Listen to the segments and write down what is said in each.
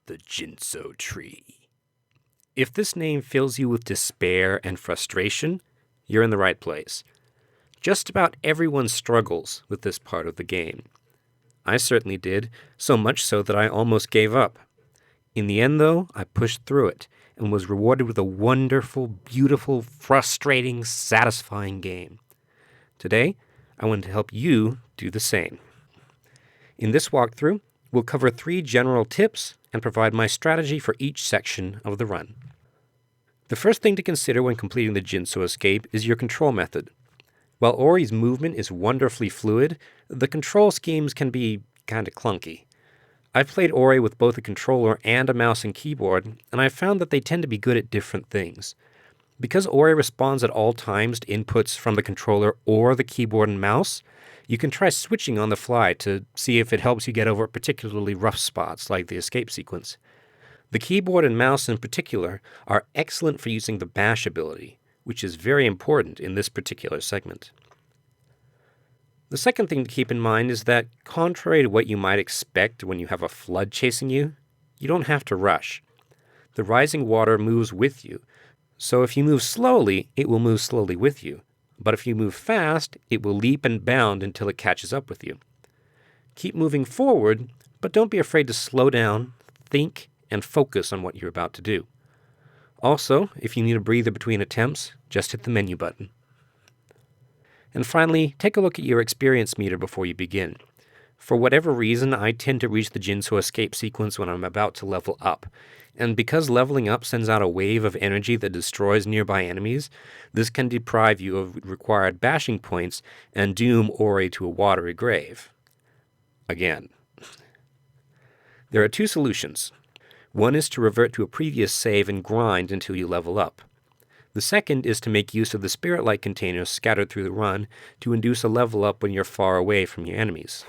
the Ginso Tree. If this name fills you with despair and frustration, you're in the right place. Just about everyone struggles with this part of the game. I certainly did, so much so that I almost gave up. In the end, though, I pushed through it and was rewarded with a wonderful, beautiful, frustrating, satisfying game. Today, I want to help you do the same. In this walkthrough, we'll cover 3 general tips and provide my strategy for each section of the run. The first thing to consider when completing the Ginso escape is your control method. While Ori's movement is wonderfully fluid, the control schemes can be kinda clunky. I've played Ori with both a controller and a mouse and keyboard, and I've found that they tend to be good at different things. Because Ori responds at all times to inputs from the controller or the keyboard and mouse, you can try switching on the fly to see if it helps you get over particularly rough spots like the escape sequence. The keyboard and mouse in particular are excellent for using the bash ability, which is very important in this particular segment. The second thing to keep in mind is that, contrary to what you might expect when you have a flood chasing you, you don't have to rush. The rising water moves with you, so if you move slowly, it will move slowly with you. But if you move fast, it will leap and bound until it catches up with you. Keep moving forward, but don't be afraid to slow down, think, and focus on what you're about to do. Also, if you need a breather between attempts, just hit the menu button. And finally, take a look at your experience meter before you begin. For whatever reason, I tend to reach the Ginso escape sequence when I'm about to level up. And because leveling up sends out a wave of energy that destroys nearby enemies, this can deprive you of required bashing points and doom Ori to a watery grave. Again. There are 2 solutions. One is to revert to a previous save and grind until you level up. The second is to make use of the spirit light containers scattered through the run to induce a level up when you're far away from your enemies.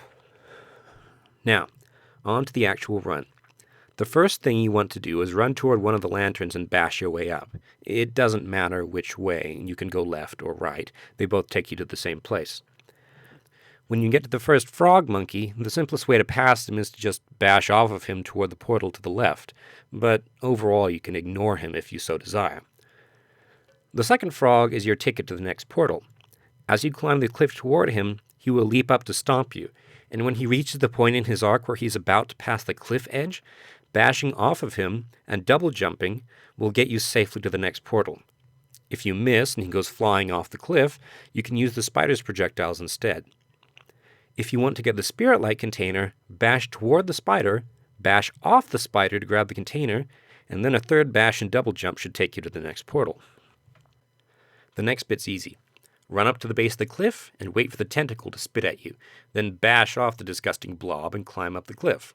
Now, on to the actual run. The first thing you want to do is run toward one of the lanterns and bash your way up. It doesn't matter which way, you can go left or right. They both take you to the same place. When you get to the first frog monkey, the simplest way to pass him is to just bash off of him toward the portal to the left, but overall you can ignore him if you so desire. The second frog is your ticket to the next portal. As you climb the cliff toward him, he will leap up to stomp you, and when he reaches the point in his arc where he's about to pass the cliff edge, bashing off of him and double jumping will get you safely to the next portal. If you miss and he goes flying off the cliff, you can use the spider's projectiles instead. If you want to get the spirit light container, bash toward the spider, bash off the spider to grab the container, and then a third bash and double jump should take you to the next portal. The next bit's easy. Run up to the base of the cliff and wait for the tentacle to spit at you, then bash off the disgusting blob and climb up the cliff.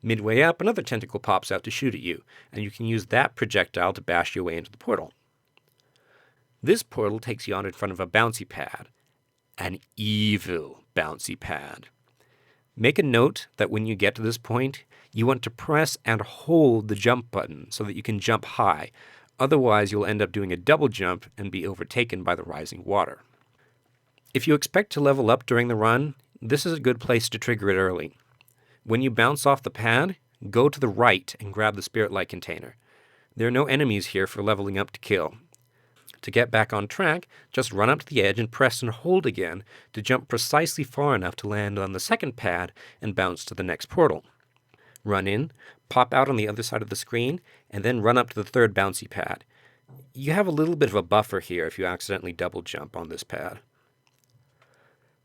Midway up, another tentacle pops out to shoot at you, and you can use that projectile to bash your way into the portal. This portal takes you on in front of a bouncy pad. An evil bouncy pad. Make a note that when you get to this point, you want to press and hold the jump button so that you can jump high. Otherwise, you'll end up doing a double jump and be overtaken by the rising water. If you expect to level up during the run, this is a good place to trigger it early. When you bounce off the pad, go to the right and grab the spirit light container. There are no enemies here for leveling up to kill. To get back on track, just run up to the edge and press and hold again to jump precisely far enough to land on the second pad and bounce to the next portal. Run in, pop out on the other side of the screen, and then run up to the third bouncy pad. You have a little bit of a buffer here if you accidentally double jump on this pad.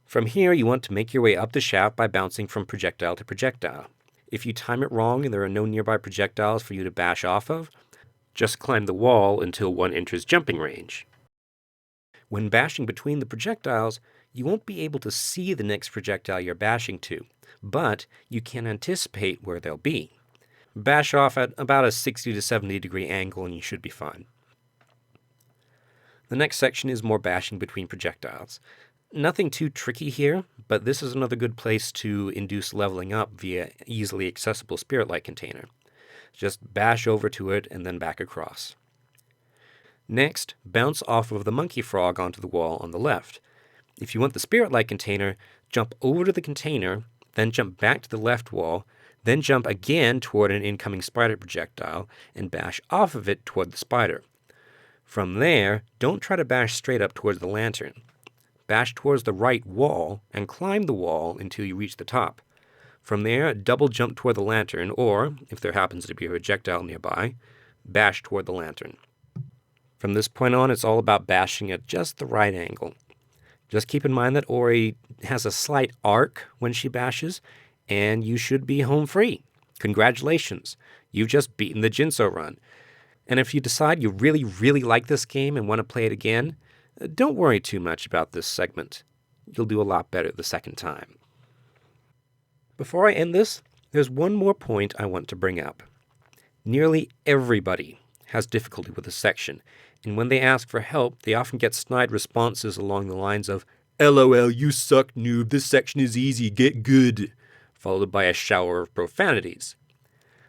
From here, you want to make your way up the shaft by bouncing from projectile to projectile. If you time it wrong and there are no nearby projectiles for you to bash off of, just climb the wall until one enters jumping range. When bashing between the projectiles, you won't be able to see the next projectile you're bashing to, but you can anticipate where they'll be. Bash off at about a 60 to 70 degree angle and you should be fine. The next section is more bashing between projectiles. Nothing too tricky here, but this is another good place to induce leveling up via easily accessible spirit light container. Just bash over to it and then back across. Next, bounce off of the monkey frog onto the wall on the left. If you want the spirit light container, jump over to the container, then jump back to the left wall, Then jump again toward an incoming spider projectile and bash off of it toward the spider. From there, don't try to bash straight up towards the lantern. Bash towards the right wall and climb the wall until you reach the top. From there, double jump toward the lantern, or, if there happens to be a projectile nearby, bash toward the lantern. From this point on, it's all about bashing at just the right angle. Just keep in mind that Ori has a slight arc when she bashes, and you should be home free. Congratulations, you've just beaten the Ginso run. And if you decide you really, really like this game and want to play it again, don't worry too much about this segment. You'll do a lot better the second time. Before I end this, there's one more point I want to bring up. Nearly everybody has difficulty with this section, and when they ask for help, they often get snide responses along the lines of, "LOL, you suck, noob, this section is easy, get good," followed by a shower of profanities.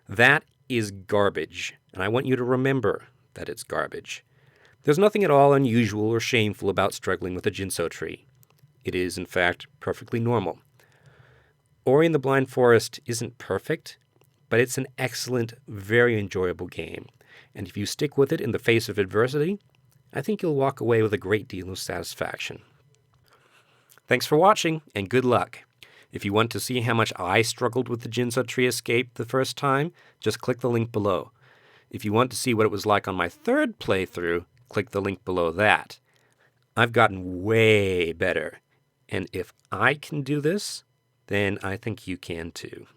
That is garbage, and I want you to remember that it's garbage. There's nothing at all unusual or shameful about struggling with a Ginso Tree. It is, in fact, perfectly normal. Ori and the Blind Forest isn't perfect, but it's an excellent, very enjoyable game. And if you stick with it in the face of adversity, I think you'll walk away with a great deal of satisfaction. Thanks for watching, and good luck. If you want to see how much I struggled with the Ginso Tree escape the first time, just click the link below. If you want to see what it was like on my third playthrough, click the link below that. I've gotten way better, and if I can do this, then I think you can too.